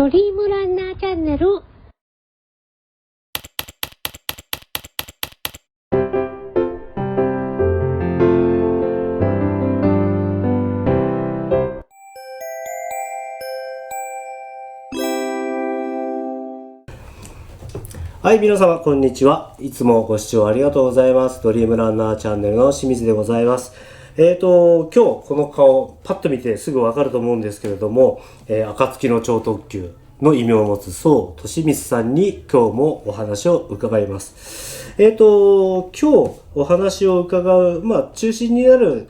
ドリームランナーチャンネル。はい、皆様こんにちは。いつもご視聴ありがとうございます。ドリームランナーチャンネルの清水でございます。今日この顔パッと見てすぐわかると思うんですけれども、暁の超特急の異名を持つ宋利光さんに今日もお話を伺います。今日お話を伺う、中心になる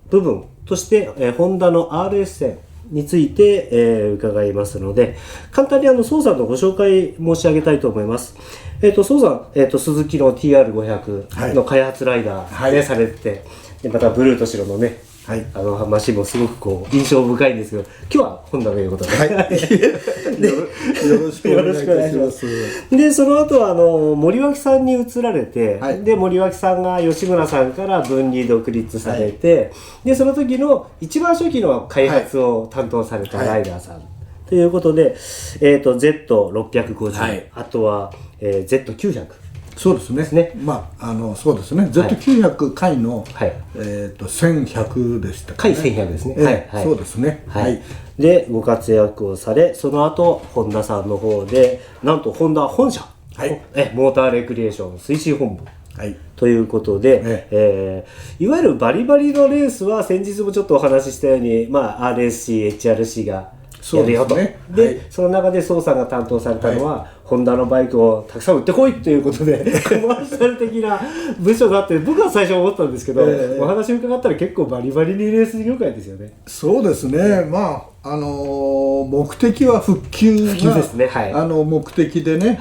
部分として、ホンダの RS1000について、伺いますので、簡単に宋さんのご紹介申し上げたいと思います。宋さん、スズキの TR500 の開発ライダー、されてて、でまたブルーと白のね、マシンもすごく印象深いんですけど、今日はホンダということで、よろしくお願いします。でその後は森脇さんに移られて、で森脇さんが吉村さんから分離独立されて、でその時の一番初期の開発を担当されたライダーさん、ということで、Z650、あとは、Z900。そうですね。そうですね。Z900 回の、1100でしたかね。回1100ですね。そうですね。でご活躍をされ、その後ホンダさんの方で、なんとホンダ本社、モーターレクリエーション推進本部。ということで、いわゆるバリバリのレースは先日もちょっとお話ししたように、RSC、HRC がやるよと。で、その中で宋さんが担当されたのは、ホンダのバイクをたくさん売ってこいということで、コマーシャル的な部署があって、僕は最初思ったんですけど、お話を伺ったら結構バリバリにレース業界ですよね。そうですね。目的は復旧がですね。目的でね、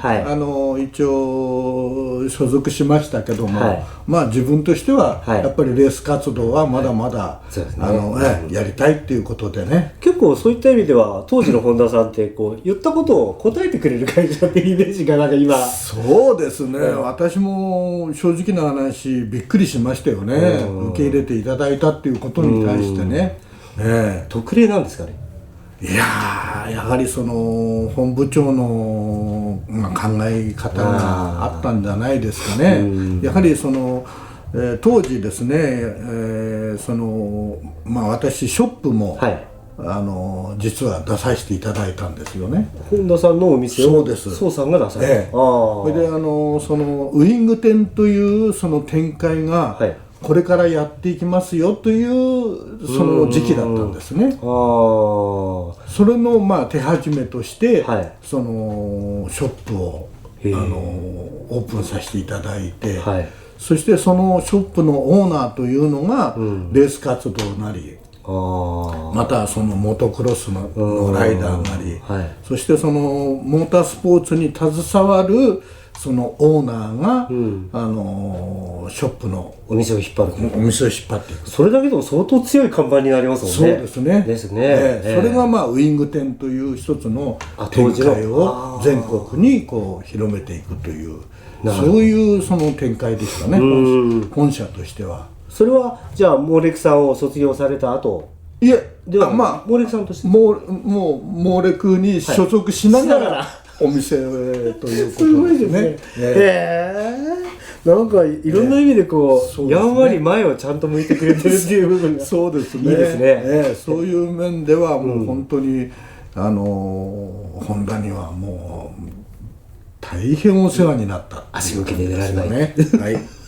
一応所属しましたけども、自分としてはやっぱりレース活動はまだまだやりたいっていうことでね。結構そういった意味では当時の本田さんって言ったことを答えてくれる会社っていうイメージが今。そうですね。私も正直な話びっくりしましたよね。受け入れていただいたっていうことに対してね。特例なんですかね。いやー、やはりその本部長の考え方があったんじゃないですかね。やはりその、当時ですね、私ショップも、実は出させていただいたんですよね。本田さんのお店を宋さんが出された。それでそのウイング店というその展開が、これからやっていきますよというその時期だったんですね。それの手始めとして、そのショップをオープンさせていただいて、そしてそのショップのオーナーというのがレース活動なり、またそのモトクロスのライダーなり、そしてそのモータースポーツに携わるそのオーナーが、ショップのお店を引っ張っていく。それだけでも相当強い看板になりますもんね。そうですね。それがウイング店という一つの展開を全国に広めていくという、そういうその展開でしたね。本社としては。それはじゃあモーレクさんを卒業された後。いえ、ではモーレクさんとしてもうモーレクに所属しながら、お店ということですね。なんかいろんな意味でやんわり前をちゃんと向いてくれてるっていう部分がそうですね。いいですね。そういう面ではもう本当にホンダにはもう大変お世話になった足向けて出られないね。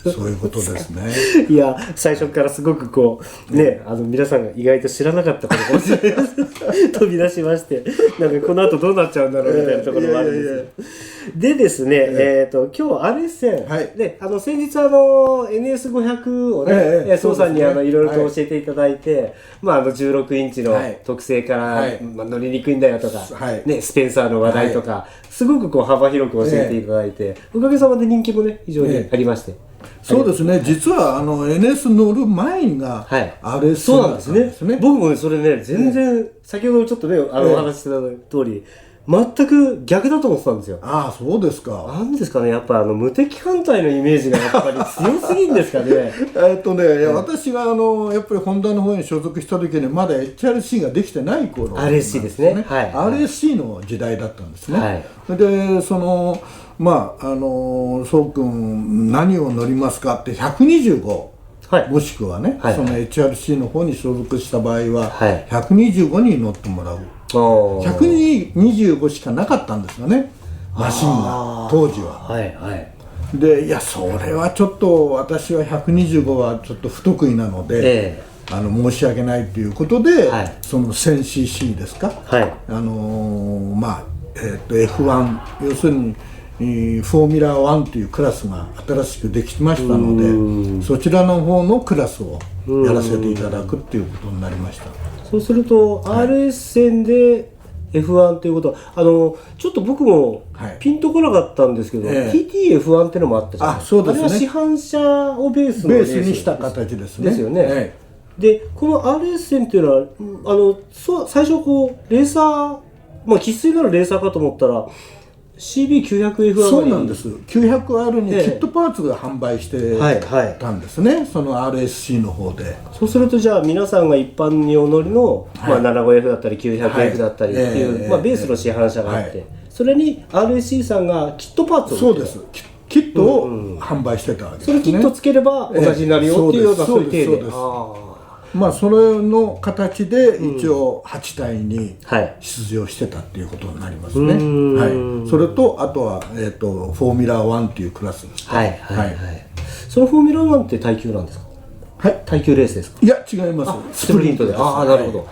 そういうことですね。いや、最初からすごく皆さんが意外と知らなかったことかもしれないです飛び出しまして、なんかこの後どうなっちゃうんだろうみたいなところもあるんですよ。でですね、今日RS1000、で先日NS500 をね、宋さんにいろいろと教えていただいて、16インチの特性から乗りにくいんだよとか、スペンサーの話題とか、すごく幅広く教えていただいて、おかげさまで人気もね非常にありまして。そうですね。実はNS 乗る前が RS そうなんですね。僕もそれね全然先ほどちょっとねお話しした通り全く逆だと思ってたんですよ。ああ、そうですか。なんですかね、やっぱ無敵艦隊のイメージがやっぱり強すぎんですかね。いや私がやっぱりホンダの方に所属した時にまだ HRC ができてない頃なんRSC ですね。はい。RSC の時代だったんですね。はい。でそうくん何を乗りますかって125、はい、もしくはね、はい、その HRC の方に所属した場合は、はい、125に乗ってもらう。125しかなかったんですよね、マシンが当時は。はいはい。で、いやそれはちょっと私は125はちょっと不得意なので、申し訳ないということで、はい、その 1000cc ですか、はい、F1 要するにフォーミュラー1というクラスが新しくできましたので、そちらの方のクラスをやらせていただくっていうことになりました。そうすると、はい、RS 戦で F1 ということはちょっと僕もピンとこなかったんですけど、TTF1 っていうのもあったじゃないですか。あれは市販車をベースにした形ですね。ですよね。でこの RS 戦っていうのは最初レーサー、生粋なるレーサーかと思ったらCB900F そうなんです。900R にキットパーツが販売してたんですね、その RSC の方で。そうするとじゃあ皆さんが一般にお乗りの、75F だったり 900F だったりっていう、ベースの市販車があって、それに RSC さんがキットパーツを売ってた。そうです。キットを販売してたわけですね。それキットつければ同じになるよっていうようなそういう体で。それの形で一応8体に出場してたっていうことになりますね。はい。それとあとはフォーミュラー1っていうクラスです。はいはいはい。そのフォーミュラー1って耐久なんですか？はい。耐久レースですか？いや違います。スプリントで。ああなるほど。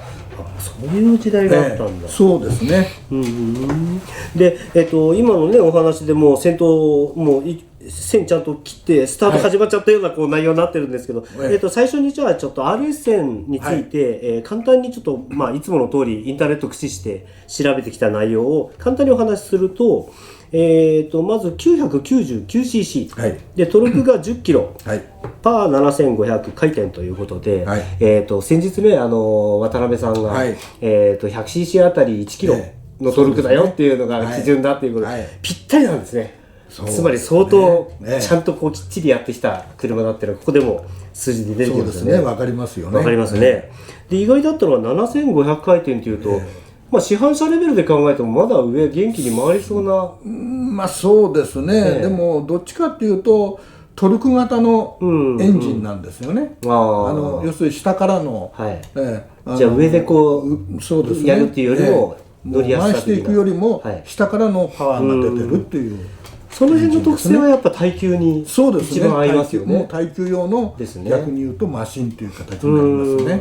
そういう時代があったんだ。そうですね。で今のねお話でもう先頭もう線ちゃんと切ってスタート始まっちゃったようなこう内容になってるんですけど、最初にじゃあちょっと RS 線について、簡単にちょっといつもの通りインターネット駆使して調べてきた内容を簡単にお話しすると、まず 999cc、はい、でトルクが10キロ、はい、パー7500回転ということで、はい、先日ね渡辺さんが、はい、100cc あたり1キロのトルクだよっていうのが基準だっていうことで、ぴったりなんですね。つまり相当ちゃんとこうきっちりやってきた車だっていうのはここでも数字で出てくるんですよね。そうですね、わかりますよね。わかりますね。で意外だったのは7500回転というと、市販車レベルで考えてもまだ上元気に回りそうな。そうですね。でもどっちかっていうとトルク型のエンジンなんですよね。要するに下からの、じゃあ上でこうそうですね、やるっていうよりも乗りやすさ回していくよりも下からのパワーが出てるっていう。その辺の特性はやっぱ耐久に一番合いますよね。もう耐久用の逆に言うとマシンという形になりますね。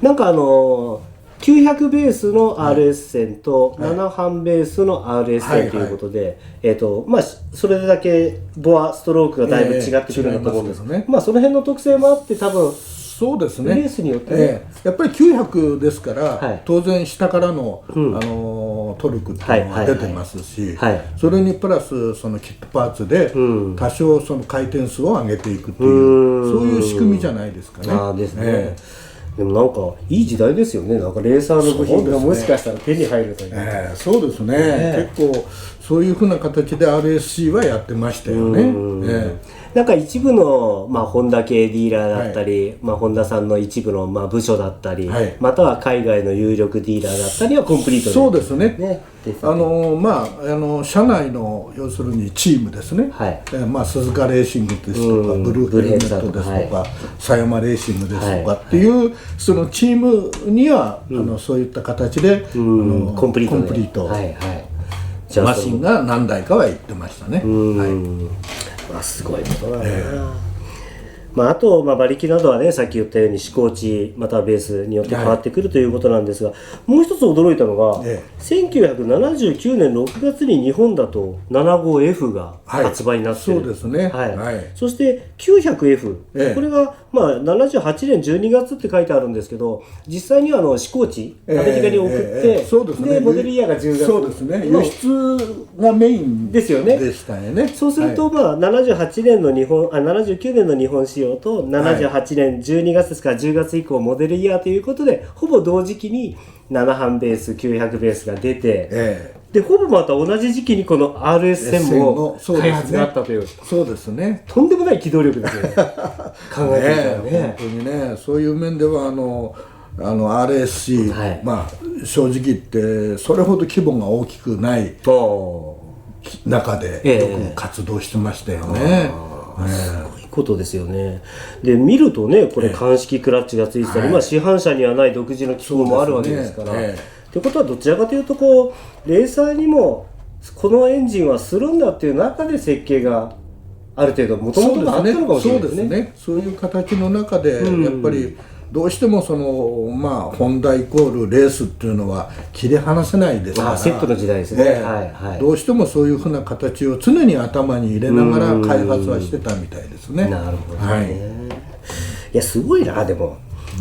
なんか900ベースの RS 線と7半ベースの RS 線ということで、それだけボアストロークがだいぶ違ってくるんだと思うんですね。その辺の特性もあって多分そうですね。レースによってね、やっぱり900ですから、当然下からの、トルクっていうのが出てますし、それにプラスそのキットパーツで多少その回転数を上げていくっていう、そういう仕組みじゃないですかね。ですね。でもなんかいい時代ですよね。なんかレーサーの部品がもしかしたら手に入るという。そうですね。結構そういうふうな形で RSC はやってましたよね。なんか一部のホンダ系ディーラーだったり、ホンダさんの一部の部署だったり、または海外の有力ディーラーだったりはコンプリートで。そうですね。社内の要するにチームですね。鈴鹿レーシングですとか、ブルーヘルメットですとか、狭山レーシングですとかっていうそのチームにはそういった形でコンプリート。マシンが何台かは言ってましたね。すごいことだな。あと、馬力などはね、さっき言ったように試行値またはベースによって変わってくるということなんですが、もう一つ驚いたのが、1979年6月に日本だと 75F が発売になっている。そうですね。そして 900F、これが78年12月って書いてあるんですけど、実際には試行値アメリカに送って、でモデルイヤーが10月。そうですね。輸出がメインですよね。でしたよね。そうすると78年の79年の日本仕様と78年12月ですから10月以降モデルイヤーということでほぼ同時期に7班ベース900ベースが出て、でほぼまた同じ時期にこの RS1000 も開発があったという、そうですね、とんでもない機動力ですね考えてみたらね。本当にね、そういう面ではRSC、はい、まあ正直言ってそれほど規模が大きくない中でよく活動してましたよね。すごいことですよね。で見るとね、これ鑑識クラッチがついてたり、まあ市販車にはない独自の機構もあるわけですから、ということはどちらかというとこうレーサーにもこのエンジンはするんだっていう中で設計がある程度もともとがあったのかもしれないですね。そういう形の中でやっぱりどうしてもまあホンダイコールレースっていうのは切り離せないですから、セットの時代ですね、どうしてもそういうふうな形を常に頭に入れながら開発はしてたみたいですね。なるほどね、いやすごいな。でも、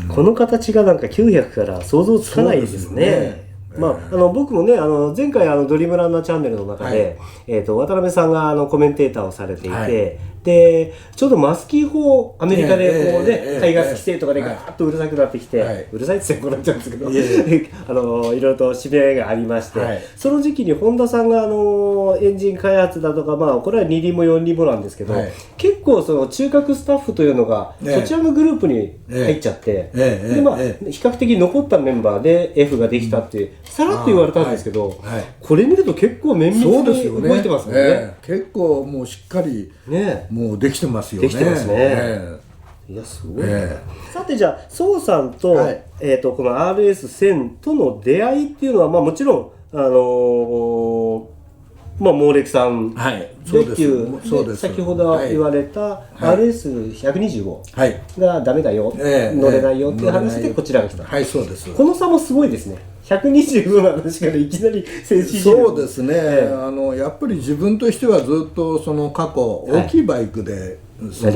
この形がなんか900から想像つかないですね。まあ、僕もね前回ドリームランナーチャンネルの中で、渡辺さんがコメンテーターをされていて、でちょうどマスキー法アメリカでこうね排ガス規制とかでガーッとうるさくなってきて、うるさいって言ってこられちゃうんですけど、いろいろと締め合いがありまして、その時期にホンダさんがエンジン開発だとか、まあこれは2輪も4輪もなんですけど、結構その中核スタッフというのがそちらのグループに入っちゃって、でまあ比較的残ったメンバーで F ができたっていうさらっと言われたんですけど、これ見ると結構綿密に動いてますよね。結構もうしっかりもうできてますよね。できてますね。いやすごい、さてじゃあ宋さんと、この RS1000 との出会いっていうのは、まあ、もちろんまあ、モーレクさんでっていう、先ほど言われた RS125 がダメだよ、乗れないよっていう話でこちらが来た。はい、そうです。この差もすごいですね。125の話からいきなりそうですね、やっぱり自分としてはずっとその過去大きいバイクで、ずっ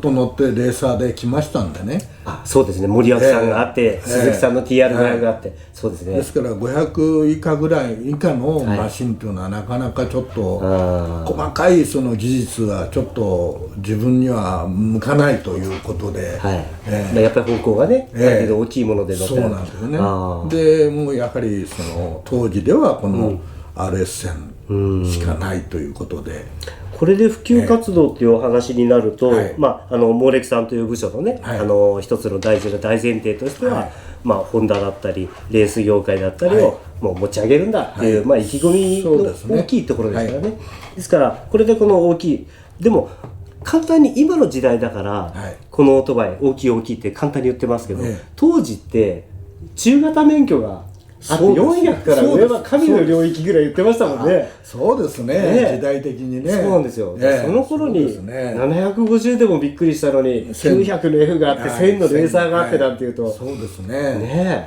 と乗ってレーサーで来ましたんでね。そうですね、森脇さんがあって、鈴木さんの TR500 があって、そうですね。ですから500以下ぐらい以下のマシンっていうのはなかなかちょっと細かいその技術はちょっと自分には向かないということで、やっぱり方向がね、だけど大きいもので乗ってそうなんですよね。でもうやはりその当時ではこの RS1000 しかないということで。これで普及活動っていうお話になると、まあ、モーレクさんという部署のね、一つの大事な大前提としては、まあ、ホンダだったりレース業界だったりをもう持ち上げるんだっていう、まあ、意気込みの大きいところですからね。ですからこれでこの大きいでも簡単に今の時代だから、このオートバイ大きいって簡単に言ってますけど、当時って中型免許があと400から上は神の領域ぐらい言ってましたもんね。そうですね、時代的にね。そうなんですよ。その頃に750でもびっくりしたのに900の F があって1000のレーサーがあってなんていうと、そうですね。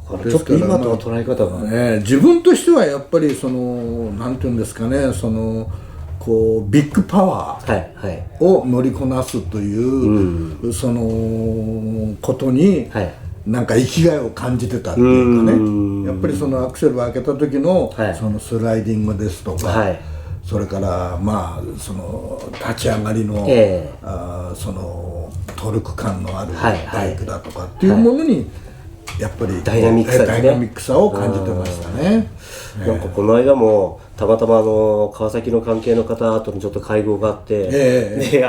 だからちょっと今との捉え方が自分としてはやっぱりそのなんていうんですかね、そのこうビッグパワーを乗りこなすというそのことになんか生きがいを感じてたっていうかね、やっぱりそのアクセルを開けた時のそのスライディングですとか、それからまあその立ち上がりのそのトルク感のあるバイクだとかっていうものにやっぱりダイナミックさを感じてましたね。なんかこの間もたまたま川崎の関係の方とのちょっと会合があって、で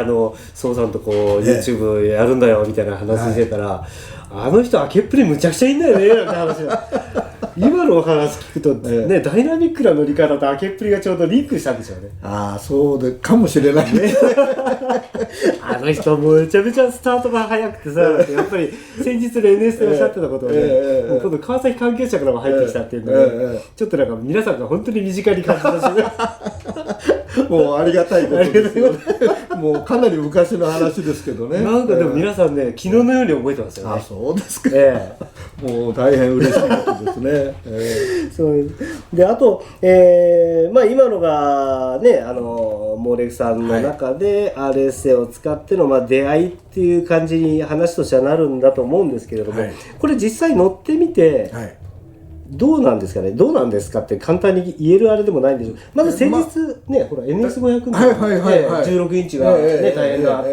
宋さんとこう YouTube やるんだよみたいな話してたら、あの人開けっぷりむちゃくちゃいいんだよねなんて話が今のお話聞くとね、ダイナミックな乗り方と開けっぷりがちょうどリンクしたんでしょうね。そうでかもしれないねあの人めちゃめちゃスタートが速くてさ、やっぱり先日の NS でおっしゃってたことをね、もう今度川崎関係者からも入ってきたっていうので、ちょっとなんか皆さんが本当に身近に感じたしもうありがたいことですよねもうかなり昔の話ですけどね。なんかでも皆さんね、昨日のように覚えてますよね。そうですか。もう大変嬉しいことですね。そうで、あと、まあ、今のがね、モーレクさんの中で RSA を使っての、まあ、出会いっていう感じに話としてはなるんだと思うんですけれども、これ実際乗ってみて、どうなんですかね、どうなんですかって簡単に言えるあれでもないんでしょう。まず先日ね、ほら NS500 の16インチがね、大変な、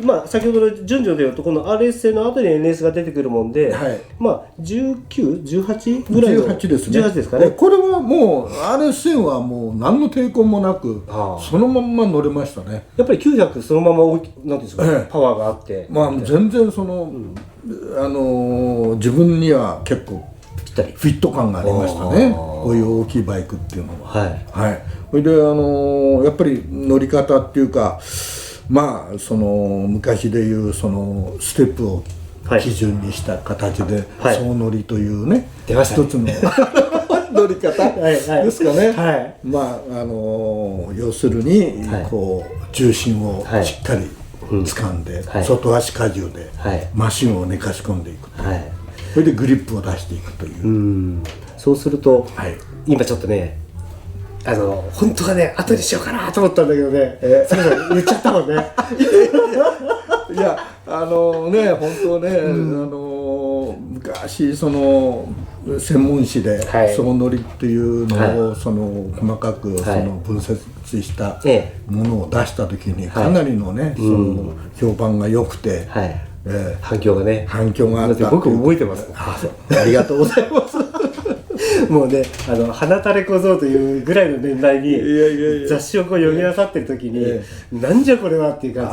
まあ先ほどの順序でいうとこの RS 製の後に NS が出てくるもんで、まあ19、18ぐらいの18ですね。18ですかね。これはもう RS 線はもう何の抵抗もなくそのまんま乗れましたね。やっぱり900そのままなんていうんですか、パワーがあって、まあ全然その、自分には結構フィット感がありましたね。こういう大きいバイクっていうのは。それでやっぱり乗り方っていうか、まあその昔でいうそのステップを基準にした形で総乗りというね、一つの乗り方ですかね。まあ要するにこう重心をしっかり掴んで、外足荷重でマシンを寝かし込んでいくという、それでグリップを出していくという。そうすると、今ちょっとね、本当はね、後にしようかなと思ったんだけどね、すみません、言っちゃったもんね。いや、本当ね、昔その専門誌で総乗りっていうのを細かくその分析したものを出した時にかなりのね、その評判が良くて、反響があった。僕覚えてます。ありがとうございます。もうね、花垂れ小僧というぐらいの年代に雑誌をこう読み漁ってる時に、なんじゃこれはっていう感じ。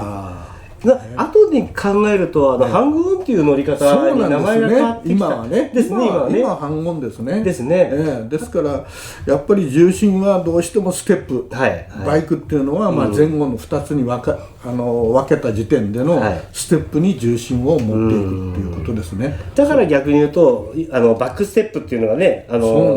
後に考えるとハングオンっていう乗り方に名前が変わってきた。今はね、今はハングオンですね。ですね。ですからやっぱり重心はどうしてもステップ、バイクっていうのはまあ前後の2つに分けた時点でのステップに重心を持っていくっていうことですね。だから逆に言うとバックステップっていうのがね、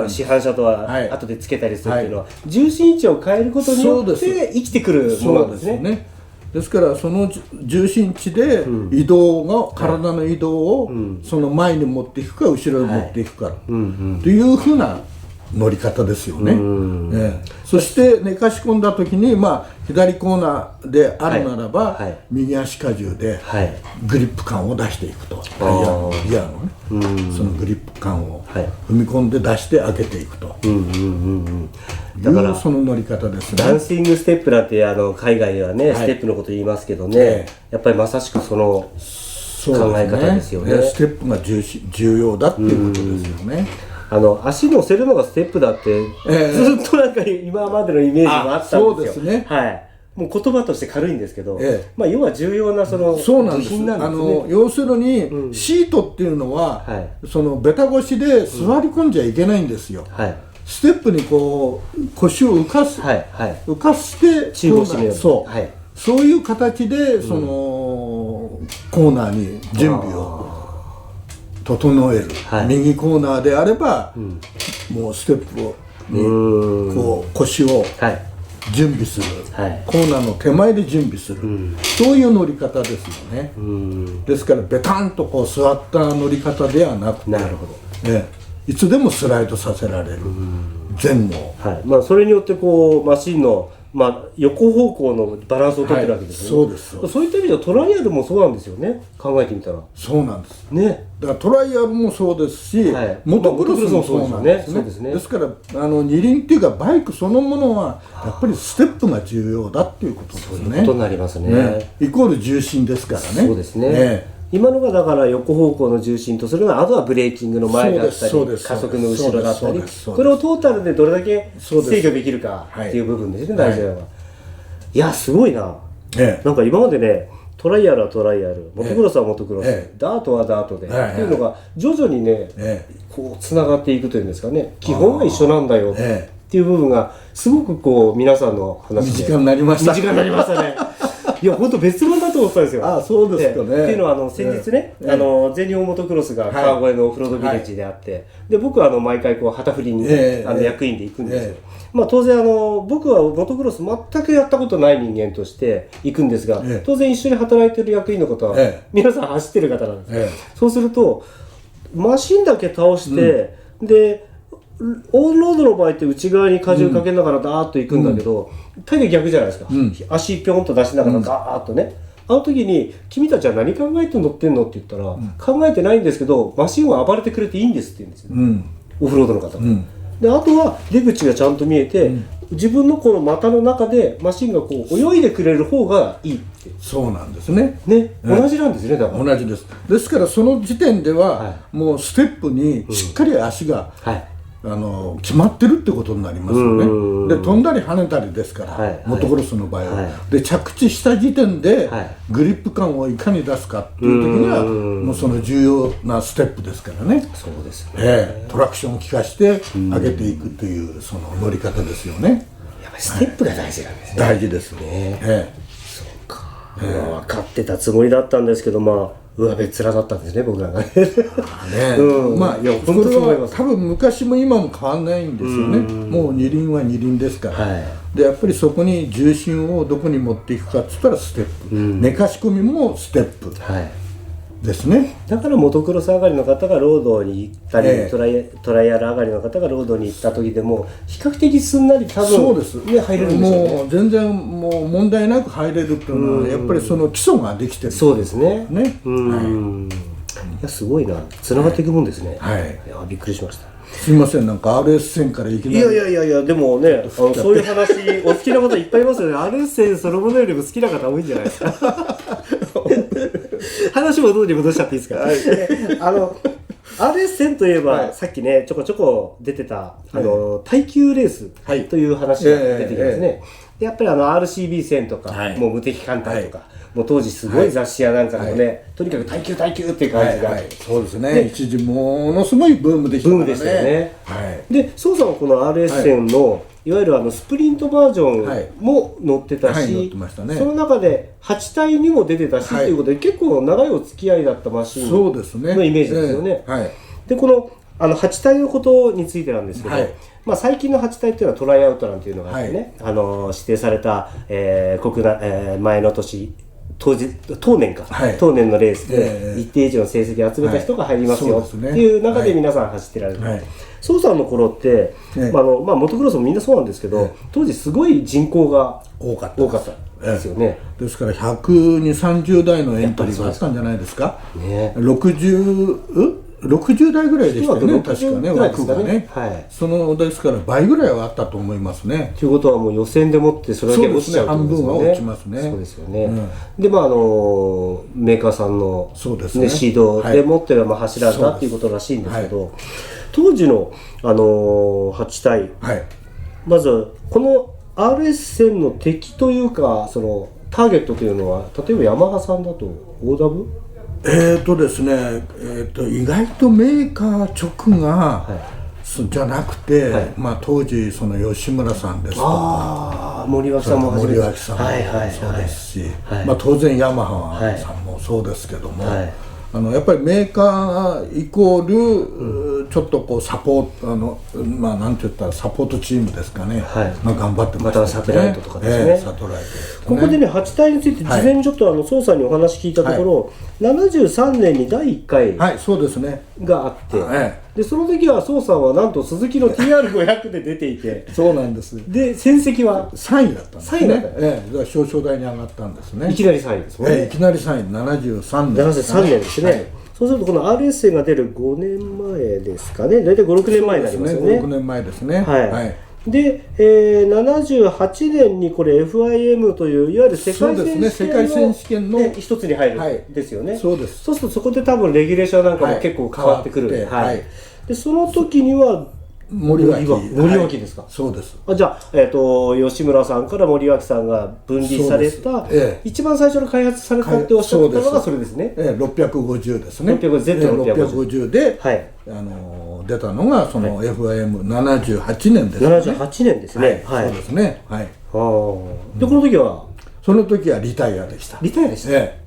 市販車とは後でつけたりするっていうのは、重心位置を変えることによって生きてくるものなんですね。ですからその重心地で移動が、体の移動をその前に持っていくか後ろに持っていくかというふうな乗り方ですよね。そして寝かし込んだ時に、まあ左コーナーであるならば、右足荷重でグリップ感を出していくと、タイヤのギアのね、そのグリップ感を踏み込んで出して上げていくと。だからその乗り方ですね。ダンシングステップなんて海外ではね、ステップのこと言いますけどね、やっぱりまさしくその考え方ですよね。ステップが重要だっていうことですよね。足乗せるのがステップだって、ずっとなんか今までのイメージもあったんですよ。そうですね。もう言葉として軽いんですけど、まあ要は重要なその部品なんですね。要するにシートっていうのはそのベタ腰で座り込んじゃいけないんですよ。ステップにこう腰を浮かして中腰のように、そういう形でそのコーナーに準備を整える。右コーナーであればもうステップにこう腰を準備する、コーナーの手前で準備する、そういう乗り方ですよね。ですからベタンとこう座った乗り方ではなくて、いつでもスライドさせられる、前後、まあそれによってこうマシンの横方向のバランスを取ってるわけですよね。そういった意味ではトライアルもそうなんですよね。考えてみたら。そうなんですね。だからトライアルもそうですし、モトクロスもそうなんですね。ですから二輪っていうかバイクそのものはやっぱりステップが重要だっていうことですね。そういうことになりますね。イコール重心ですからね。そうですね。今のがだから横方向の重心とするのは、あとはブレーキングの前だったり加速の後ろだったり、これをトータルでどれだけ制御できるかっていう部分ですね、大事なのは。いやすごいな。なんか今までね、トライアルはトライアル、モトクロスはモトクロス、ダートはダートでっていうのが徐々にね、こうつながっていくというんですかね、基本は一緒なんだよっていう部分がすごくこう皆さんの話で身近になりました。身近になりましたね。いや本当別物だと思ったんですよ。そうですかね。っていうのは先日ね、全日本モトクロスが川越のオフロードビレッジであって、で僕は毎回こう旗振りに役員で行くんですよ。まあ当然僕はモトクロス全くやったことない人間として行くんですが、当然一緒に働いてる役員の方は皆さん走ってる方なんです。そうするとマシンだけ倒して、でオンロードの場合って内側に荷重かけながらダーッと行くんだけど、大概逆じゃないですか。足ピョンと出しながらガーッとね、あの時に「君たちは何考えて乗ってんの?」って言ったら「考えてないんですけどマシンは暴れてくれていいんです」って言うんですよ。オフロードの方が、うん、であとは出口がちゃんと見えて、自分のこの股の中でマシンがこう泳いでくれる方がいいって。そうなんですね。同じなんですね。だから同じです。ですからその時点では、はい、もうステップにしっかり足が、はい、決まってるってことになりますよね。で飛んだり跳ねたりですから、はい、モトクロスの場合は、はい、で着地した時点で、はい、グリップ感をいかに出すかっていう時にはもうその重要なステップですからね。そうですね、トラクションを効かして上げていくというその乗り方ですよね。やっぱりステップが大事なんですね。大事ですね。そうか、分かってたつもりだったんですけど、上辺面だったんですね、僕らがね。まあいやそれは多分昔も今も変わらないんですよね。もう二輪は二輪ですから、はい、でやっぱりそこに重心をどこに持っていくかっつったらステップ、寝かし込みもステップ、はい、ですね。だからモトクロス上がりの方がロードに行ったり、トライアル上がりの方がロードに行った時でも比較的すんなり多分そうです、ね、入れるんですよね。もう全然もう問題なく入れるっていうのはやっぱりその基礎ができてる。そうですね。ね、いやすごいな、つながっていくもんですね。はい、いやびっくりしました。すいません、なんか RS 線からいきなり。いやでもね、そういう話お好きな方いっぱいいますよね。RS 線そのものよりも好きな方多いんじゃないですか。話もどうに戻しちゃっていいですか。RS 線といえば、はい、さっきねちょこちょこ出てた耐久レースという話が出てきますね。やっぱりRCB 線とか、もう無敵艦隊とか、もう当時すごい雑誌やなんかでもね、とにかく耐久っていう感じが、そうですね。一時ものすごいブームでしたからね。ブームでしたよね。で宋さんはこの RS 線のいわゆるスプリントバージョンも乗ってたし、その中で8体にも出てたしということで、結構長いお付き合いだったマシンのイメージですよね。でこの8体のことについてなんですけど、最近の8体っていうのはトライアウトなんていうのがあってね、指定された、前の年当年のレースで一定以上の成績を集めた人が入りますよっていう中で皆さん走ってられる。宋さんの頃って、モトクロスもみんなそうなんですけど、当時すごい人口が多かったですよね。ですから120、30代のエントリーがあったんじゃないですか。60代ぐらいでしたよね、確かね、枠がね。そのですから倍ぐらいはあったと思いますね。ということはもう予選でもってそれだけ落ちちゃうってことですよね。半分は落ちますね。そうですよね。でメーカーさんのシードでもって走られたっていうことらしいんですけど、当時の8体、まずこの RS 線の敵というかそのターゲットというのは、例えばヤマハさんだと OW？ですね、意外とメーカー直が、じゃなくて、当時その吉村さんですとか、森脇さんもそうですし、当然ヤマハさんもそうですけども、やっぱりメーカーイコール、ちょっとこうサポートなんて言ったらサポートチームですかね、頑張ってましたね。サテライトとかですね。サテライトここでね、8体について事前にちょっと宋さんにお話聞いたところ、73年に第1回があって、でその時は宋さんはなんと鈴木の TR500 で出ていて、そうなんです。で戦績は3位だったんですね。表彰台に上がったんですね。いきなり3位ですね。いきなり3位、73年ですね。そうするとこの RS 線が出る5年前ですかね。大体5、6年前になりますよね。5、6年前ですね。で、78年にこれ FIM といういわゆる世界選手権の一つに入るんですよね。そうするとそこで多分レギュレーションなんかも結構変わってくる。でその時には森脇ですか。そうです。じゃあ、吉村さんから森脇さんが分離された、一番最初に開発されたっておっしゃったのがそれですね。650ですね。650で出たのがその FIM78 年ですね。78年ですね。そうですね。でこの時はリタイアでした。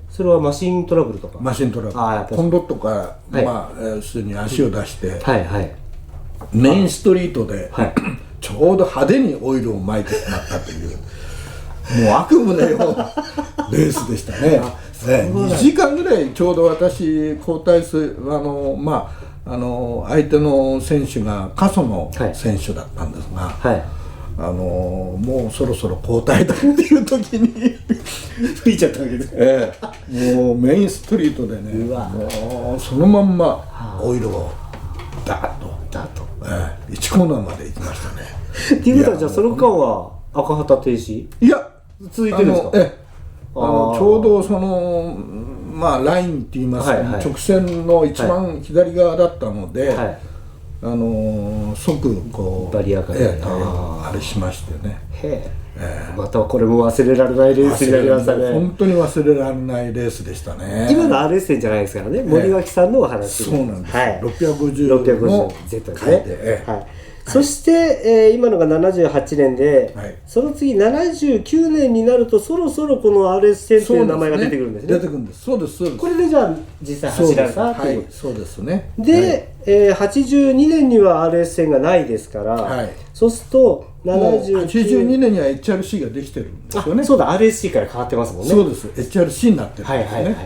それはマシントラブルとか。マシントラブル。コンドットから普通に足を出して。メインストリートで、ちょうど派手にオイルを撒いてしまったというもう悪夢のようなレースでしたね。2時間ぐらいちょうど私交代する相手の選手が過疎の選手だったんですが、もうそろそろ交代だっていう時に吹いちゃったわけです。もうメインストリートでね、もうそのまんまオイルをダーッと1コーナーまで行きましたね。っていうことはじゃあその間は赤旗停止いや続いてるんですか？ちょうどそのまあラインって言いますか、はいはい、直線の一番左側だったので、はい、即こうバリアから、あれしましてね。またこれも忘れられないレースになりましたね。本当に忘れられないレースでしたね。今の RS 線じゃないですからね、森脇さんのお話、そうなんです、はい、650の Z ですね、はい、そして、今のが78年で、はい、その次79年になるとそろそろこの RS 線という名前が出てくるんですね。出てくるんです。そうです、そうです。これでじゃあ実際走られたという、そうですね。で、82年には RS 線がないですから、はい、そうすると82年には HRC ができてるんですよね。そうだ、 RSC から変わってますもんね。そうです、HRC になってるんですね。はいはいはい、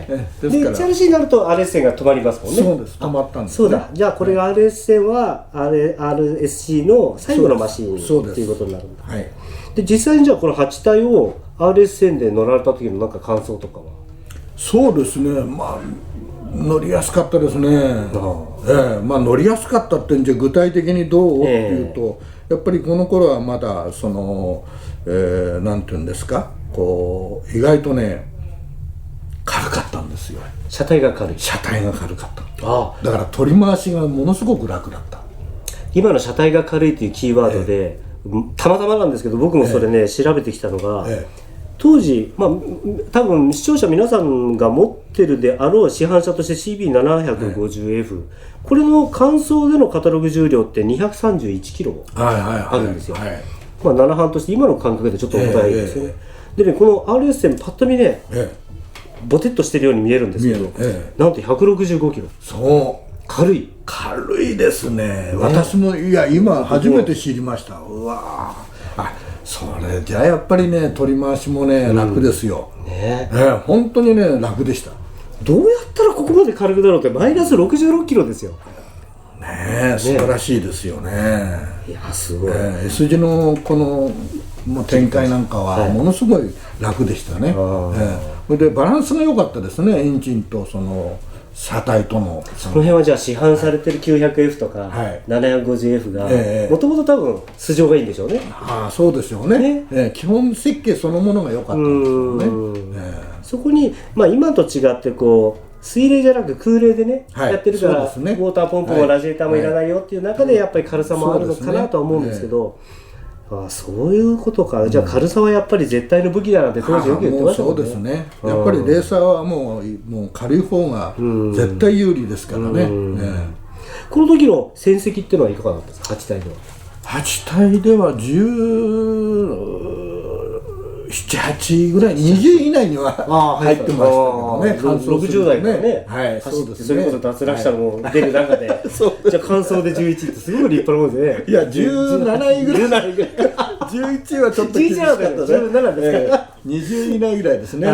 で HRC になると RS 線が止まりますもんね。そうです、止まったんです、ね、そうだ、じゃあこれが RS 線は RSC の最後のマシンということになるんだ。はい、で実際にじゃあこの8体を RS 線で乗られた時のなんか感想とかは？そうですね、まあ乗りやすかったですね。まあ乗りやすかったってんじゃ具体的にどうっていうと、やっぱりこの頃はまだその、なんていうんですか、こう意外とね軽かったんですよ。車体が軽い。車体が軽かった。だから取り回しがものすごく楽だった。今の車体が軽いというキーワードで、たまたまなんですけど僕もそれね、調べてきたのが、当時、まあ、多分視聴者皆さんが持ってるであろう市販車として CB750F、これの乾燥でのカタログ重量って231キロあるんですよ。まあ7班として今の感覚でちょっと重たいですよね。でね、この RS 線パッと見ね、ボテッとしてるように見えるんですけど、なんと165キロ。そう、軽いですね。私もいや今初めて知りました。うわそれじゃあやっぱりね取り回しもね楽ですよ。本当にね楽でした。どうやったらここまで軽くなろうってマイナス66キロですよ。ねえ、素晴らしいですよね。いやすごい。S 字のこのもう展開なんかはものすごい楽でしたね。でバランスが良かったですね、エンジンとその車体との。その辺はじゃあ市販されてる 900F とか 750F がもともと多分素性がいいんでしょうね。そうですよね。基本設計そのものが良かったんですよね。そこに、まあ、今と違ってこう水冷じゃなく空冷でね、やってるから、ウォーターポンプもラジエーターもいらないよっていう中でやっぱり軽さもあるのかなとは思うんですけど、そういうことか。じゃあ軽さはやっぱり絶対の武器だなんて当時よく言ってましたもんね。そうですね。やっぱりレーサーはもう軽い方が絶対有利ですからね。この時の戦績っていうのはいかがだったんですか、8体では。8体では17、8ぐらい、20位以内には入ってましたけどね。60代からね、走ってそれこそ脱落者も出る中で、じゃあ完走で11ってすごく立派なもんですね。いや、17位ぐらい。11位はちょっと厳しかったね。17ですから20位以内ぐらいですね。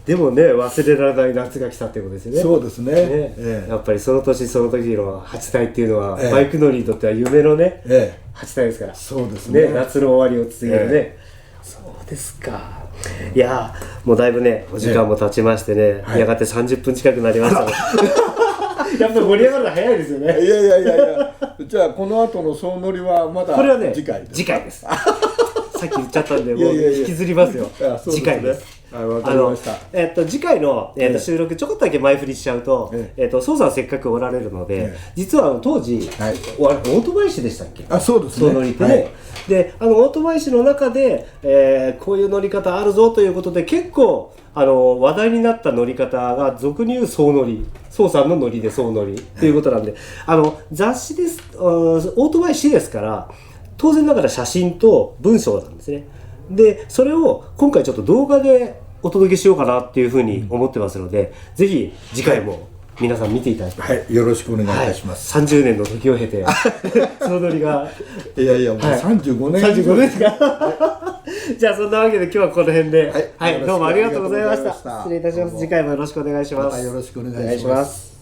でもね、忘れられない夏が来たってことですよね。そうですね。やっぱりその年その時の8体っていうのはバイク乗りにとっては夢のね、8体ですから。そうですね。夏の終わりを告げるね。そうですか。いやもうだいぶねお時間も経ちましてね、やがて30分近くなりました。やっぱ盛り上がるの早いですよね。いやじゃあこの後の総乗りはまだ次回です。さっき言っちゃったんでもう引きずりますよ。次回です。わかりました。次回の、収録ちょこっとだけ前振りしちゃうと、宋さんせっかくおられるので、実は当時、オートバイ誌でしたっけ？そうですね。そう乗りってね。で、オートバイ誌の中で、こういう乗り方あるぞということで、結構話題になった乗り方が俗に言う宋乗り、宋さんの乗りで宋乗りということなんで、雑誌です、オートバイ誌ですから、当然ながら写真と文章なんですね。でそれを今回ちょっと動画でお届けしようかなっていうふうに思ってますので、ぜひ次回も皆さん見ていただきたい。よろしくお願いいたします。30年の時を経てその乗りがいやもう35年35年ですか。じゃあそんなわけで今日はこの辺で、どうもありがとうございました。失礼いたします。次回もよろしくお願いします。よろしくお願いします。